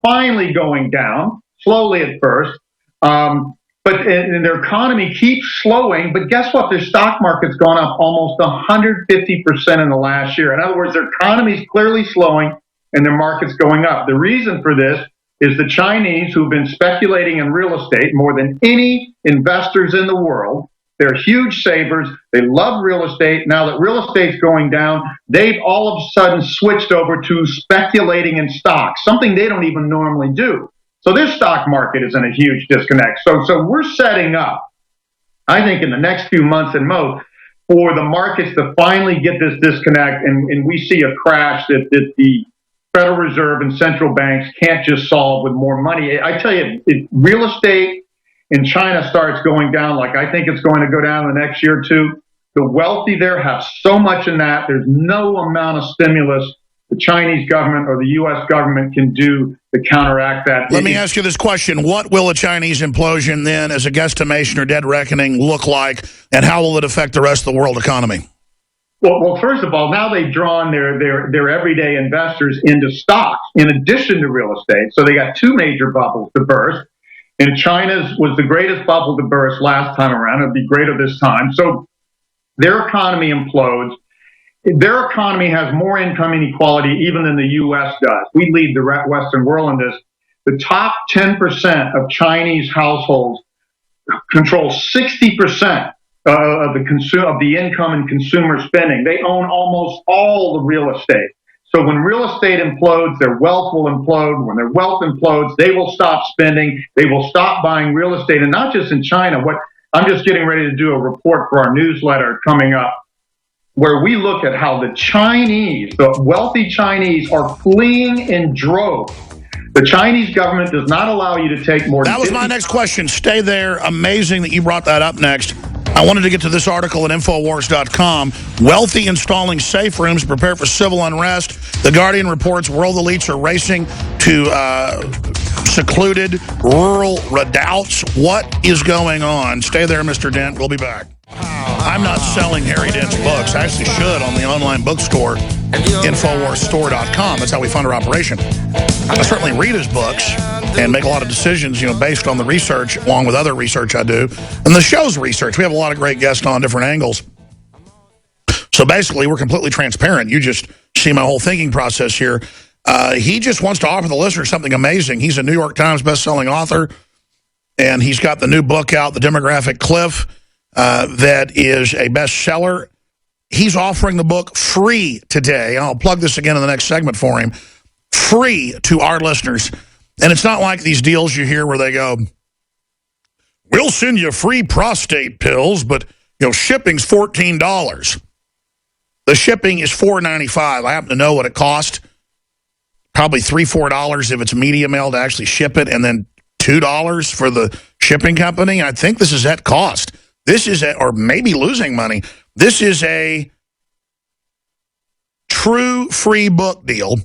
finally going down, slowly at first. But and their economy keeps slowing. But guess what? Their stock market's gone up almost 150% in the last year. In other words, their economy's clearly slowing and their market's going up. The reason for this is the Chinese, who've been speculating in real estate more than any investors in the world. They're huge savers. They love real estate. Now that real estate's going down, they've all of a sudden switched over to speculating in stocks, something they don't even normally do. So their stock market is in a huge disconnect. So we're setting up, I think, in the next few months and most, for the markets to finally get this disconnect, and we see a crash that the Federal Reserve and central banks can't just solve with more money. I tell you, if real estate in China starts going down, like I think it's going to go down in the next year or two, the wealthy there have so much in that. There's no amount of stimulus the Chinese government or the U.S. government can do to counteract that. Let me ask you this question. What will a Chinese implosion then, as a guesstimation or dead reckoning, look like, and how will it affect the rest of the world economy? Well, first of all, now they've drawn their everyday investors into stocks in addition to real estate. So they got two major bubbles to burst. And China's was the greatest bubble to burst last time around. It'll be greater this time. So their economy implodes. Their economy has more income inequality even than the U.S. does. We lead the Western world in this. The top 10% of Chinese households control 60% of the income and consumer spending. They own almost all the real estate. So when real estate implodes, their wealth will implode. When their wealth implodes, they will stop spending. They will stop buying real estate. And not just in China. I'm just getting ready to do a report for our newsletter coming up, where we look at how the Chinese, the wealthy Chinese, are fleeing in droves. The Chinese government does not allow you to take more than... That was my next question. Stay there. Amazing that you brought that up next. I wanted to get to this article at Infowars.com. Wealthy installing safe rooms to prepare for civil unrest. The Guardian reports world elites are racing to secluded rural redoubts. What is going on? Stay there, Mr. Dent. We'll be back. I'm not selling Harry Dent's books. I actually should on the online bookstore, InfoWarsStore.com. That's how we fund our operation. I certainly read his books and make a lot of decisions, based on the research, along with other research I do. And the show's research. We have a lot of great guests on different angles. So basically, we're completely transparent. You just see my whole thinking process here. He just wants to offer the listener something amazing. He's a New York Times bestselling author, and he's got the new book out, The Demographic Cliff, that is a bestseller. He's offering the book free today. I'll plug this again in the next segment for him. Free to our listeners. And it's not like these deals you hear where they go, we'll send you free prostate pills, but shipping's $14. The shipping is $4.95. I happen to know what it cost. Probably $3, $4 if it's media mail to actually ship it, and then $2 for the shipping company. I think this is at cost. This is or maybe losing money. This is a true free book deal.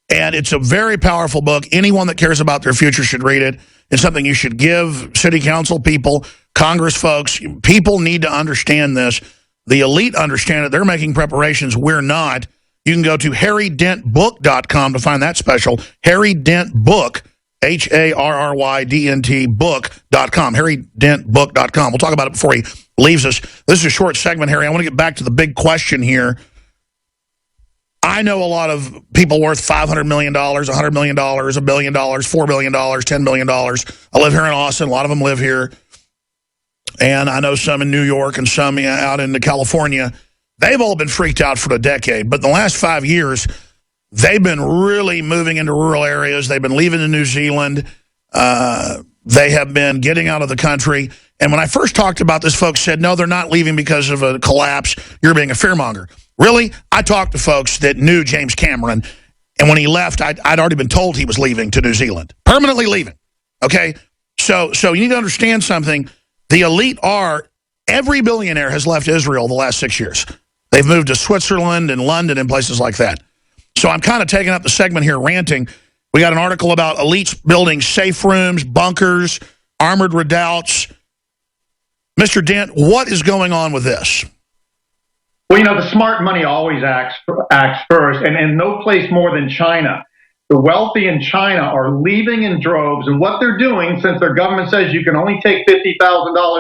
And it's a very powerful book. Anyone that cares about their future should read it. It's something you should give city council people, Congress folks. People need to understand this. The elite understand it. They're making preparations. We're not. You can go to harrydentbook.com to find that special. harrydentbook, HARRYDNT book.com. harrydentbook.com. We'll talk about it before he leaves us. This is a short segment, Harry. I want to get back to the big question here. I know a lot of people worth $500 million, $100 million, $1 billion, $4 billion, $10 billion. I live here in Austin. A lot of them live here. And I know some in New York and some out in California. They've all been freaked out for a decade. But in the last 5 years, they've been really moving into rural areas. They've been leaving to New Zealand. They have been getting out of the country. And when I first talked about this, folks said, no, they're not leaving because of a collapse. You're being a fearmonger. Really? I talked to folks that knew James Cameron, and when he left, I'd already been told he was leaving to New Zealand. Permanently leaving. Okay? So you need to understand something. The elite every billionaire has left Israel the last 6 years. They've moved to Switzerland and London and places like that. So I'm kind of taking up the segment here, ranting. We got an article about elites building safe rooms, bunkers, armored redoubts. Mr. Dent, what is going on with this? Well, the smart money always acts first, and no place more than China. The wealthy in China are leaving in droves, and what they're doing, since their government says you can only take $50,000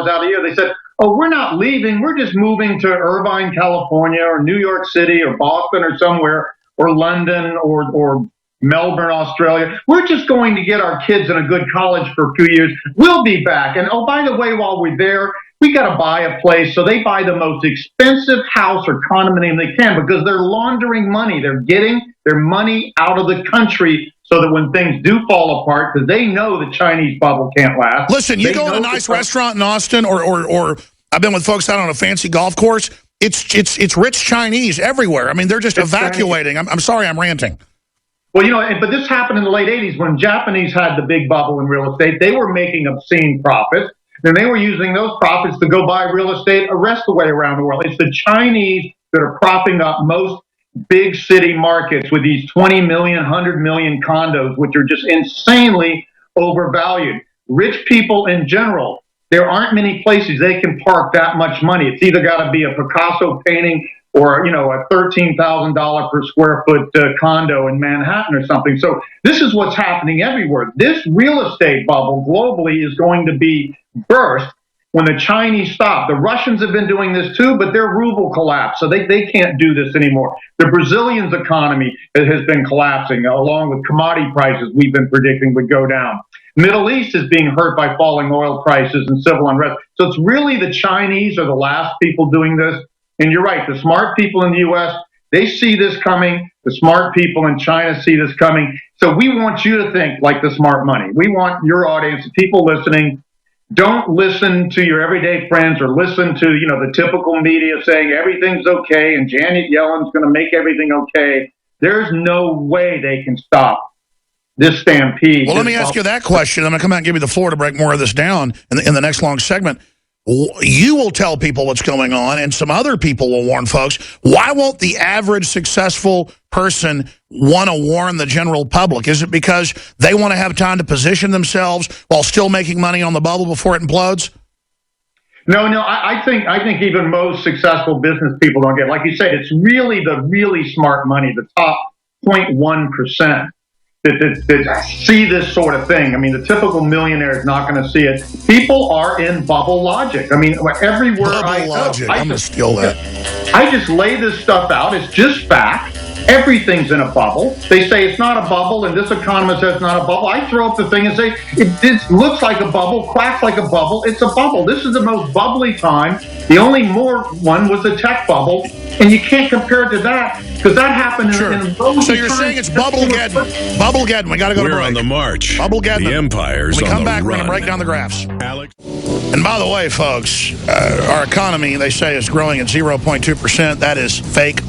out a year, they said, oh, we're not leaving, we're just moving to Irvine, California, or New York City, or Boston, or somewhere, or London, or Melbourne, Australia. We're just going to get our kids in a good college for a few years. We'll be back. And oh, by the way, while we're there, we got to buy a place. So they buy the most expensive house or condominium they can because they're laundering money. They're getting their money out of the country so that when things do fall apart, because they know the Chinese bubble can't last. Listen, you go to a nice restaurant in Austin, or I've been with folks out on a fancy golf course. It's rich Chinese everywhere. I mean, they're just evacuating. I'm sorry, I'm ranting. Well, but this happened in the late 80s when Japanese had the big bubble in real estate. They were making obscene profits. And they were using those profits to go buy real estate the rest of the way around the world. It's the Chinese that are propping up most big city markets with these 20 million, 100 million condos, which are just insanely overvalued. Rich people in general, there aren't many places they can park that much money. It's either got to be a Picasso painting or, a $13,000 per square foot condo in Manhattan or something. So this is what's happening everywhere. This real estate bubble globally is going to be burst when the Chinese stop. The Russians have been doing this too, but their ruble collapsed, so they can't do this anymore. The Brazilians' economy has been collapsing, along with commodity prices we've been predicting would go down. Middle East is being hurt by falling oil prices and civil unrest. So it's really the Chinese are the last people doing this. And you're right, the smart people in the U.S., they see this coming. The smart people in China see this coming. So we want you to think like the smart money. We want your audience, people listening, don't listen to your everyday friends or listen to, the typical media saying everything's okay and Janet Yellen's going to make everything okay. There's no way they can stop this stampede. Well, let me ask you that question. I'm going to come out and give you the floor to break more of this down in the next long segment. You will tell people what's going on, and some other people will warn folks. Why won't the average successful person want to warn the general public? Is it because they want to have time to position themselves while still making money on the bubble before it implodes? No, I think even most successful business people don't get it. Like you said, it's really the really smart money, the top 0.1%. That see this sort of thing. I mean, the typical millionaire is not going to see it. People are in bubble logic. I mean, everywhere I go, I'm going to steal that. I just lay this stuff out. It's just fact. Everything's in a bubble. They say it's not a bubble, and this economist says it's not a bubble. I throw up the thing and say, it looks like a bubble, quacks like a bubble. It's a bubble. This is the most bubbly time. The only more one was the tech bubble, and you can't compare it to that because that happened in So you're saying it's Bubblegeddon. Bubblegeddon. We got to go to break. We're on the march. Bubblegeddon. The empire's when we on come the back, run. we're going to break down the graphs. Alex. And by the way, folks, our economy, they say, is growing at 0.2%. That is fake.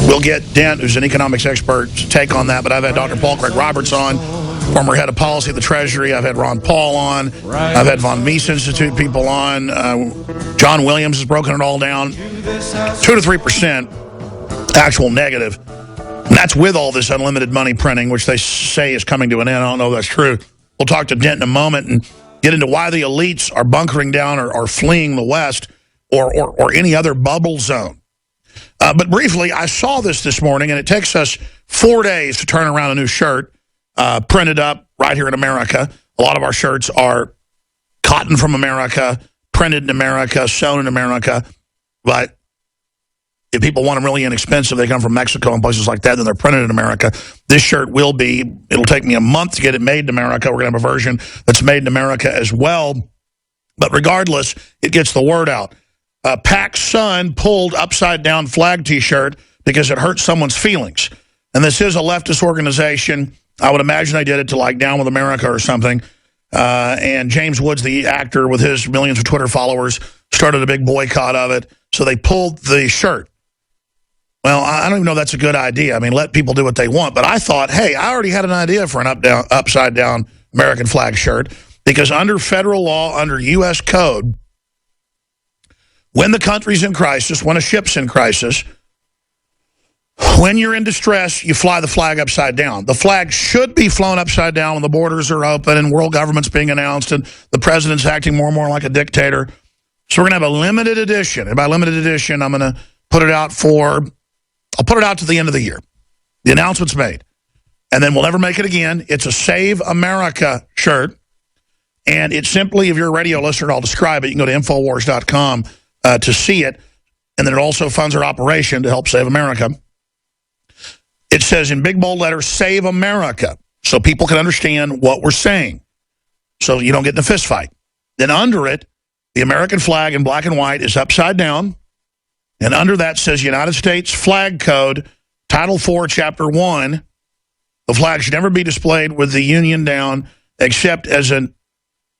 We'll get Dent, who's an economics expert, to take on that. But I've had Dr. Paul Craig Roberts on, former head of policy of the Treasury. I've had Ron Paul on. I've had Von Mises Institute people on. John Williams has broken it all down. 2 to 3% actual negative. And that's with all this unlimited money printing, which they say is coming to an end. I don't know if that's true. We'll talk to Dent in a moment and get into why the elites are bunkering down or fleeing the West or any other bubble zone. But briefly, I saw this morning, and it takes us 4 days to turn around a new shirt printed up right here in America. A lot of our shirts are cotton from America, printed in America, sewn in America. But if people want them really inexpensive, they come from Mexico and places like that, then they're printed in America. This shirt it'll take me a month to get it made in America. We're going to have a version that's made in America as well. But regardless, it gets the word out. Pac's son pulled upside-down flag T-shirt because it hurt someone's feelings. And this is a leftist organization. I would imagine they did it to, like, Down with America or something. And James Woods, the actor with his millions of Twitter followers, started a big boycott of it. So they pulled the shirt. Well, I don't even know if that's a good idea. I mean, let people do what they want. But I thought, hey, I already had an idea for an upside-down American flag shirt. Because under federal law, under U.S. code, when the country's in crisis, when a ship's in crisis, when you're in distress, you fly the flag upside down. The flag should be flown upside down when the borders are open and world government's being announced and the president's acting more and more like a dictator. So we're going to have a limited edition. And by limited edition, I'm going to put it out to the end of the year. The announcement's made. and then we'll never make it again. It's a Save America shirt. And it's simply, if you're a radio listener, I'll describe it. You can go to Infowars.com to see it. And then it also funds our operation to help save America. It says in big bold letters, Save America, so people can understand what we're saying, so you don't get in a fist fight. Then under it, the American flag in black and white is upside down. And under that says United States Flag Code, Title 4, Chapter 1. The flag should never be displayed with the Union down except as a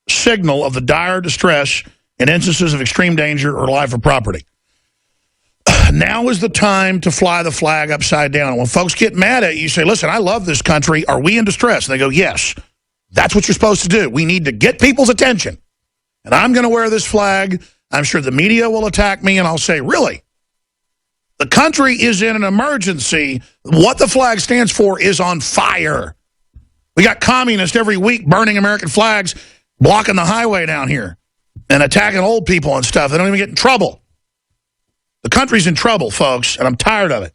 signal of the dire distress in instances of extreme danger or life or property. Now is the time to fly the flag upside down. And when folks get mad at you, you say, listen, I love this country. Are we in distress? And they go, yes. That's what you're supposed to do. We need to get people's attention. And I'm going to wear this flag. I'm sure the media will attack me, and I'll say, really? The country is in an emergency. What the flag stands for is on fire. We got communists every week burning American flags, blocking the highway down here, and attacking old people and stuff. They don't even get in trouble. The country's in trouble, folks, and I'm tired of it.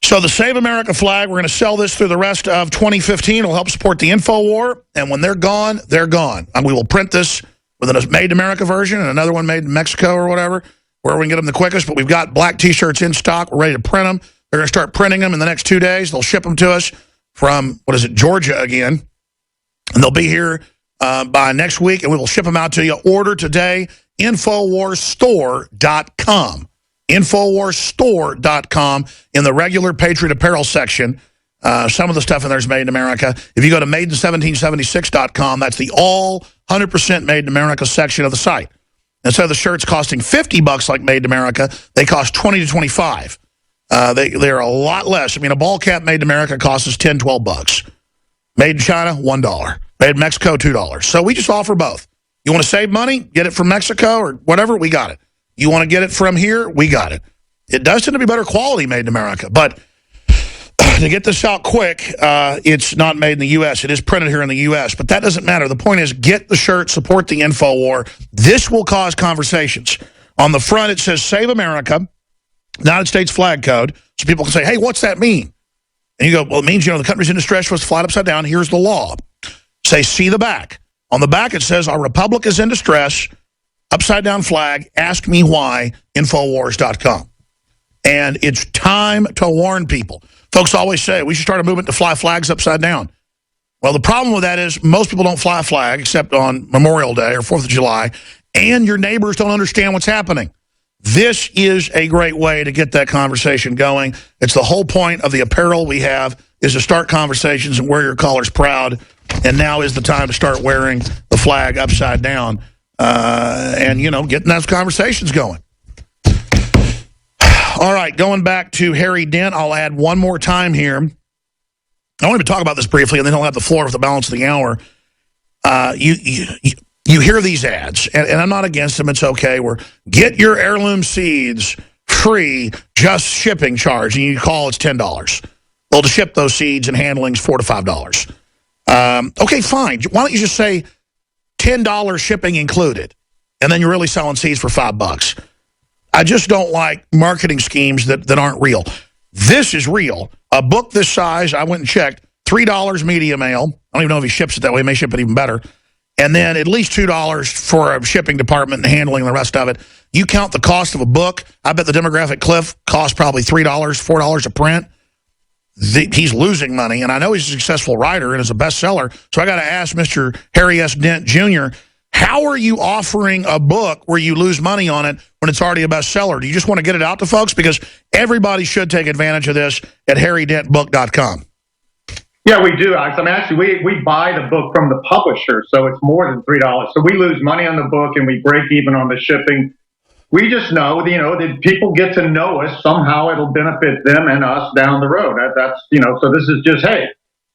So the Save America flag, we're going to sell this through the rest of 2015. It'll help support the InfoWar, and when they're gone, they're gone. And we will print this with a Made in America version and another one made in Mexico or whatever, where we can get them the quickest. But we've got black T-shirts in stock. We're ready to print them. They're going to start printing them in the next 2 days. They'll ship them to us from, Georgia again. And they'll be here by next week, and we will ship them out to you. Order today, InfoWarsStore.com. InfoWarsStore.com in the regular Patriot Apparel section. Some of the stuff in there is made in America. If you go to Made1776.com, that's the all 100% Made in America section of the site. Instead of the shirts costing $50 like Made in America, they cost $20 to $25. They're a lot less. I mean, a ball cap Made in America costs us $10, $12. Made in China, $1. Made in Mexico, $2. So we just offer both. You want to save money? Get it from Mexico or whatever? We got it. You want to get it from here? We got it. It does tend to be better quality Made in America, but to get this out quick, it's not made in the U.S. It is printed here in the U.S., but that doesn't matter. The point is, get the shirt, support the InfoWar. This will cause conversations. On the front, it says, Save America, United States Flag Code, so people can say, hey, what's that mean? And you go, well, it means, the country's in distress, was flat upside down. Here's the law. Say, see the back. On the back, it says, our republic is in distress, upside down flag, ask me why, Infowars.com. And it's time to warn people. Folks always say, we should start a movement to fly flags upside down. Well, the problem with that is most people don't fly a flag except on Memorial Day or 4th of July, and your neighbors don't understand what's happening. This is a great way to get that conversation going. It's the whole point of the apparel we have is to start conversations and wear your colors proud. And now is the time to start wearing the flag upside down and, getting those conversations going. All right, going back to Harry Dent, I'll add one more time here. I want to talk about this briefly, and then he'll have the floor for the balance of the hour. You hear these ads, and I'm not against them. It's okay. Get your heirloom seeds free, just shipping charge, and you call it's $10. Well, to ship those seeds and handling's $4 to $5. Okay, fine. Why don't you just say $10 shipping included, and then you're really selling seeds for $5? I just don't like marketing schemes that aren't real. This is real. A book this size, I went and checked, $3 media mail. I don't even know if he ships it that way. He may ship it even better. And then at least $2 for a shipping department and handling the rest of it. You count the cost of a book. I bet the Demographic Cliff costs probably $3, $4 a print. He's losing money, and I know he's a successful writer and is a bestseller. So I got to ask Mr. Harry S. Dent Jr., how are you offering a book where you lose money on it when it's already a bestseller? Do you just want to get it out to folks? Because everybody should take advantage of this at harrydentbook.com. Yeah, we do, Alex. I mean, actually, we buy the book from the publisher, so it's more than $3. So we lose money on the book, and we break even on the shipping. We just know, that people get to know us. Somehow it'll benefit them and us down the road. That's so this is just, hey,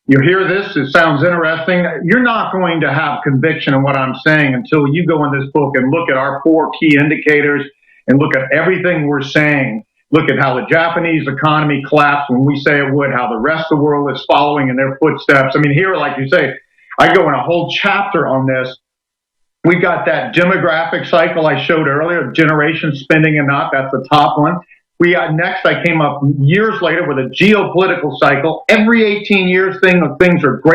you hear this, it sounds interesting. You're not going to have conviction in what I'm saying until you go in this book and look at our 4 key indicators and look at everything we're saying. Look at how the Japanese economy collapsed when we say it would, how the rest of the world is following in their footsteps. I mean, here, like you say, I go in a whole chapter on this. We got that demographic cycle I showed earlier, generation spending and not. That's the top one. Next, I came up years later with a geopolitical cycle. Every 18 years, things are great.